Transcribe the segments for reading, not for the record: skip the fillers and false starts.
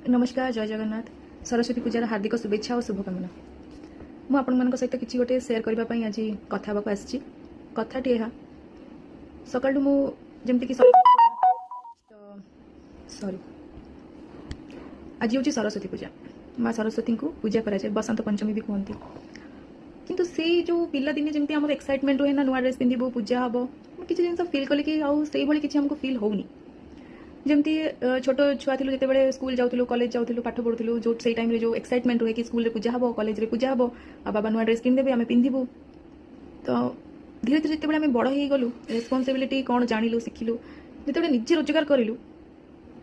नमस्कार जय जगन्नाथ सरस्वती पूजार हार्दिक शुभेच्छा और शुभकामना मु आपण सहित किसी गोटे सेयार करने आज कथा आसी कथाटी यह सकाल मुझे सॉरी आज हूँ सरस्वती पूजा माँ सरस्वती को पूजा कराए बसंत पंचमी भी कहती किंतु से जो पिला दिने जमी आम एक्साइटमेंट रुहे ना नुआ ड्रेस पिंधु पूजा हम किसी जिन फिल कले कि आई किसी आमको फिल होनी जमती छोट छुआ थी जिते स्कूल जाऊँ कॉलेज जाऊँ पाठ पढ़ुलू जो से टाइम जो एक्साइटमेंट रुहे कि स्कूल पूजा हम कॉलेज रे पूजा हम आ बाबा नुआ ड्रेस किनदेवे आम पिंधु तो धीरे धीरे जिते आम बड़ हो गलु रेस्पॉन्सिबिलिटी कौन जानलु शिखिलु जिते निजे रोजगार करूँ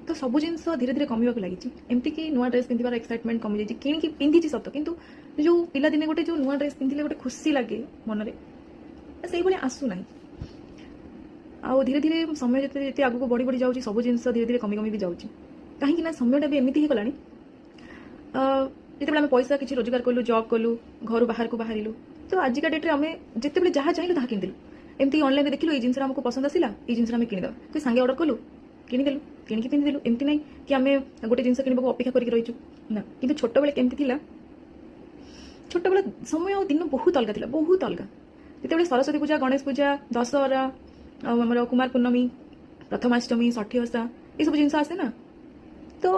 तो सब जिन धीरे धीरे कमिबाक लगी एमती कि नुआ ड्रेस पिंधार एक्साइटमेंट कमी जाइए कि पिंधि सत किंतु जो पिला दिने गोटे जो नुआ ड्रेस पिंधिले गोटे खुशी लगे मन में से आसूना आउ धीरे धीरे समय जिते आगू बढ़ी बढ़ी जाऊँगी सब जिन धीरे धीरे कमी कमी भी जाऊँगी कहीं समयटा भी एमती हो गलानी जिते आम पैसा किसी रोजगार कलु जॉब कलु घर बाहर को बाहर तो आजिका डेट्रे आम जिते जहाँ चाहिए जहाँ किनिदेलु एमती ऑनलाइन देखिलु ये जिनस आमको पसंद आसला ये जिनस आम किनिदेवा कोई सांगे ऑर्डर कलु किनिदेलु किणिकी पिंधिदेलु एमती ना कि आम गोटे जिनस किणवा अपेक्षा करके रहीचु ना कि छोट बेले केमती थिला छोट बेले समय और दिन बहुत अलग था बहुत अलग जिते सरस्वती पूजा गणेश पूजा दशहरा आमर कुमार पूर्णमी प्रथमाष्टमी षठी ओषा ये सब जिन आसे ना तो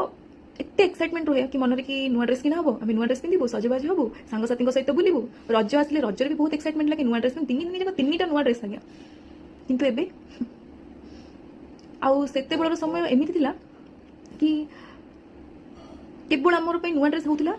एत एक्साइटमेंट रुहे कि मन कि नुआ ड्रेस किना हम आम नुआ ड्रेस पिंधु सजबाज हबू सांगसाथी सहित बुलू रज आसे रजर भी बहुत एक्साइटमेंट लगे नुआ ड्रेस तीन दिन जगह तीन नुआ ड्रेस आज्ञा किंतु एबे आउ सेते बेलर समय एमती थिला कि केवल आमर नुआ ड्रेस होता